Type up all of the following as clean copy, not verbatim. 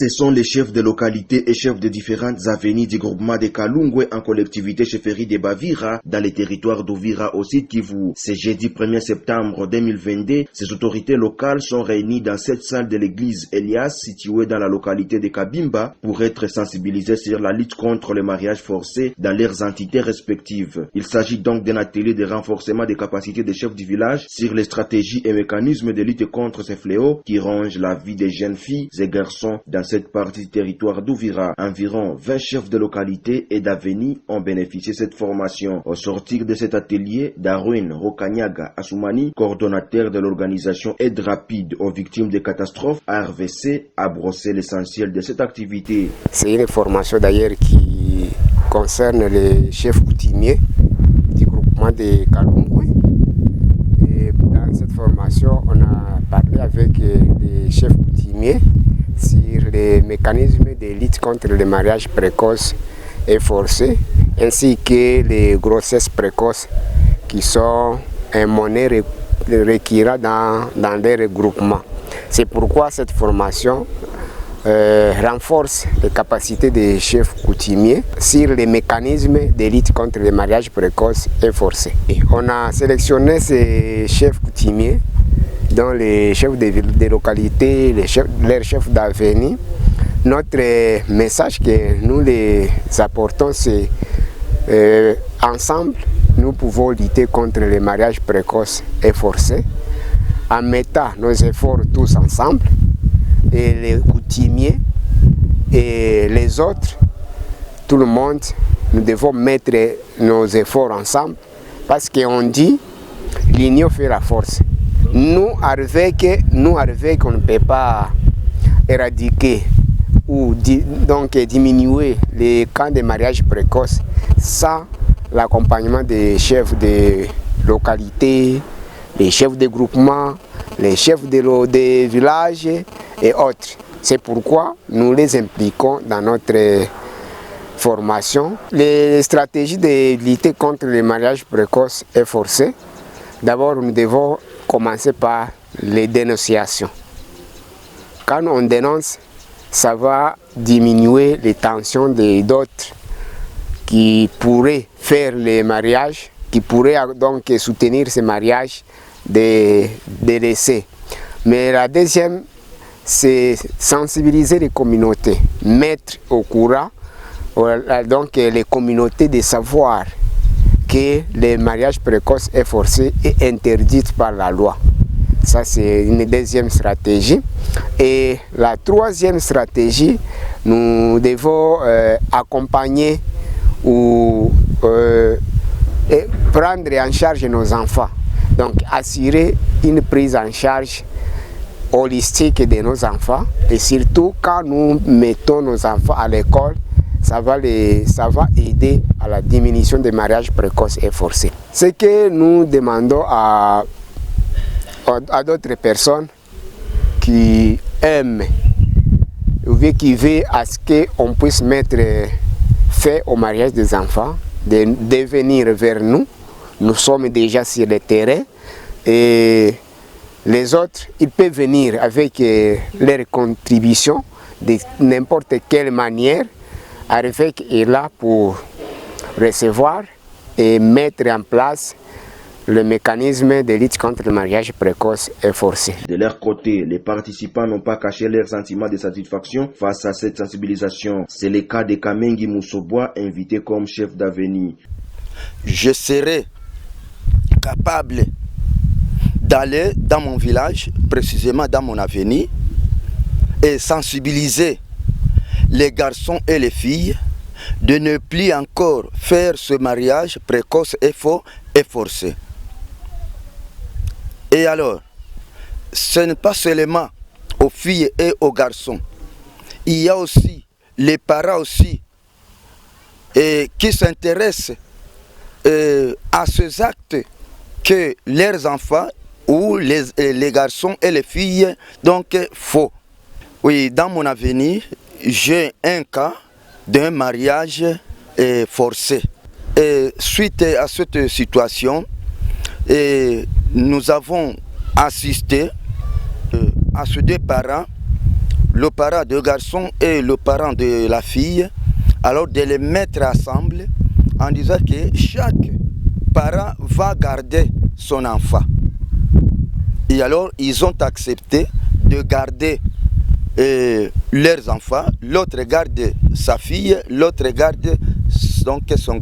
Ce sont les chefs de localité et chefs de différentes avenues du groupement de Kalungwe en collectivité chefferie de Bavira dans les territoires d'Uvira au sud Kivu. Ce jeudi 1er septembre 2022, ces autorités locales sont réunies dans cette salle de l'église Elias située dans la localité de Kabimba pour être sensibilisées sur la lutte contre le mariage forcé dans leurs entités respectives. Il s'agit donc d'un atelier de renforcement des capacités des chefs du village sur les stratégies et mécanismes de lutte contre ces fléaux qui rongent la vie des jeunes filles et garçons dans cette partie du territoire d'Uvira. Environ 20 chefs de localité et d'avenue ont bénéficié de cette formation. Au sortir de cet atelier, Darwin Rokanyaga Assoumani, coordonnateur de l'organisation Aide Rapide aux victimes des catastrophes ARVC, a brossé l'essentiel de cette activité. C'est une formation d'ailleurs qui concerne les chefs coutumiers du groupement de Kalungwe. Et dans cette formation, on a parlé avec les chefs coutumiers sur les mécanismes de lutte contre les mariages précoces et forcés, ainsi que les grossesses précoces qui sont un monnaie requérant dans les regroupements. C'est pourquoi cette formation renforce les capacités des chefs coutumiers sur les mécanismes de lutte contre les mariages précoces et forcés. Et on a sélectionné ces chefs coutumiers dont les chefs de localité, leurs chefs d'avenue. Notre message que nous les apportons, c'est ensemble, nous pouvons lutter contre les mariages précoces et forcés en mettant nos efforts tous ensemble, et les coutumiers et les autres, tout le monde, nous devons mettre nos efforts ensemble parce qu'on dit l'union fait la force. Nous, avec, on ne peut pas éradiquer ou donc diminuer les cas de mariage précoce sans l'accompagnement des chefs de localité, les chefs de groupement, les chefs de village et autres. C'est pourquoi nous les impliquons dans notre formation. Les stratégies de lutter contre les mariages précoces et forcés, d'abord nous devons commencer par les dénonciations. Quand on dénonce, ça va diminuer les tensions d'autres qui pourraient faire les mariages, qui pourraient donc soutenir ces mariages des délaissés. Mais la deuxième, c'est sensibiliser les communautés, mettre au courant donc les communautés de savoir que les mariages précoces et forcés est interdit par la loi. Ça, c'est une deuxième stratégie. Et la troisième stratégie, nous devons accompagner ou prendre en charge nos enfants. Donc, assurer une prise en charge holistique de nos enfants. Et surtout, quand nous mettons nos enfants à l'école, ça va aider à la diminution des mariages précoces et forcés. Ce que nous demandons à d'autres personnes qui aiment ou qui veulent à ce qu'on puisse mettre fin au mariage des enfants, de venir vers nous. Nous sommes déjà sur le terrain et les autres, ils peuvent venir avec leur contribution de n'importe quelle manière. Arvec est là pour recevoir et mettre en place le mécanisme de lutte contre le mariage précoce et forcé. De leur côté, les participants n'ont pas caché leur sentiment de satisfaction face à cette sensibilisation. C'est le cas de Kamengi Moussobois, invité comme chef d'avenue. Je serai capable d'aller dans mon village, précisément dans mon avenue, et sensibiliser les garçons et les filles de ne plus encore faire ce mariage précoce et faux et forcé. Et alors, ce n'est pas seulement aux filles et aux garçons, il y a aussi les parents aussi qui s'intéressent à ces actes que leurs enfants ou les garçons et les filles donc font. Oui, dans mon avenir, j'ai un cas d'un mariage forcé. Et suite à cette situation, nous avons assisté à ces deux parents le parent de garçon et le parent de la fille, alors de les mettre ensemble en disant que chaque parent va garder son enfant. Et alors, ils ont accepté de garder leurs enfants, l'autre garde sa fille, l'autre garde donc son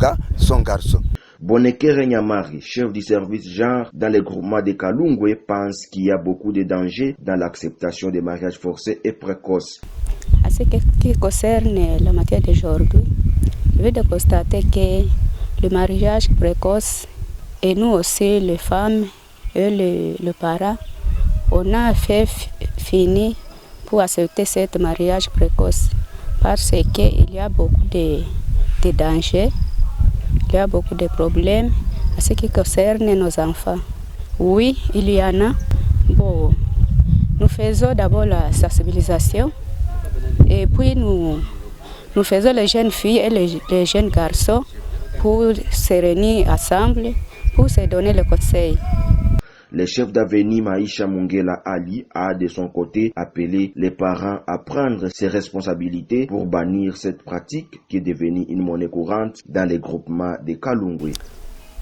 garçon. Bonekere Nyamari, chef du service genre dans le groupement de Kalungwe, pense qu'il y a beaucoup de dangers dans l'acceptation des mariages forcés et précoces. À ce qui concerne la matière d'aujourd'hui, je vais constater que le mariage précoce, et nous aussi, les femmes et les parents, on a fait fini pour accepter ce mariage précoce parce qu'il y a beaucoup de dangers, il y a beaucoup de problèmes à ce qui concerne nos enfants. Oui, il y en a. Bon, nous faisons d'abord la sensibilisation et puis nous faisons les jeunes filles et les jeunes garçons pour se réunir ensemble, pour se donner le conseil. Le chef d'avenir Maïcha Mungela Ali a de son côté appelé les parents à prendre ses responsabilités pour bannir cette pratique qui est devenue une monnaie courante dans les groupements de Kalungwe.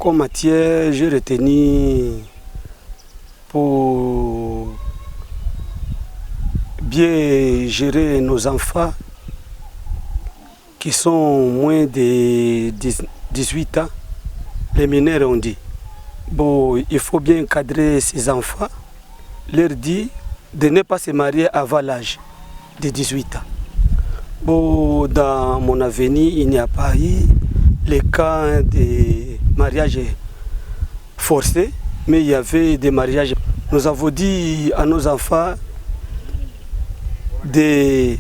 Comme matière, j'ai retenu pour bien gérer nos enfants qui sont moins de 18 ans, les mineurs ont dit. Bon, il faut bien encadrer ces enfants, leur dire de ne pas se marier avant l'âge de 18 ans. Bon, dans mon avenir, il n'y a pas eu les cas de mariage forcés, mais il y avait des mariages. Nous avons dit à nos enfants de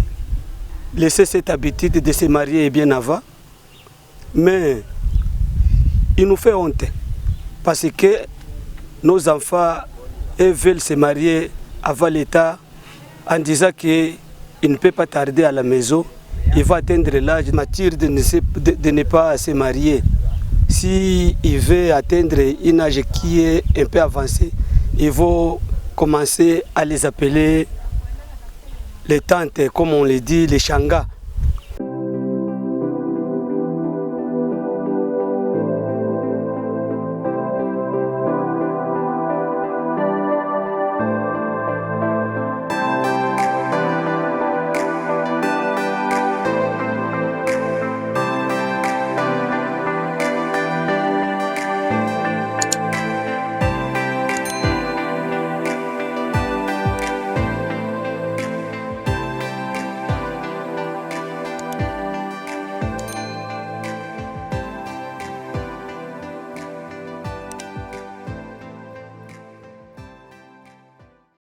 laisser cette habitude de se marier bien avant, mais il nous fait honte. Parce que nos enfants veulent se marier avant l'État en disant qu'il ne peut pas tarder à la maison. Il va atteindre l'âge mature de ne pas se marier. S'il veut atteindre un âge qui est un peu avancé, il faut commencer à les appeler les tantes, comme on les dit, les changas.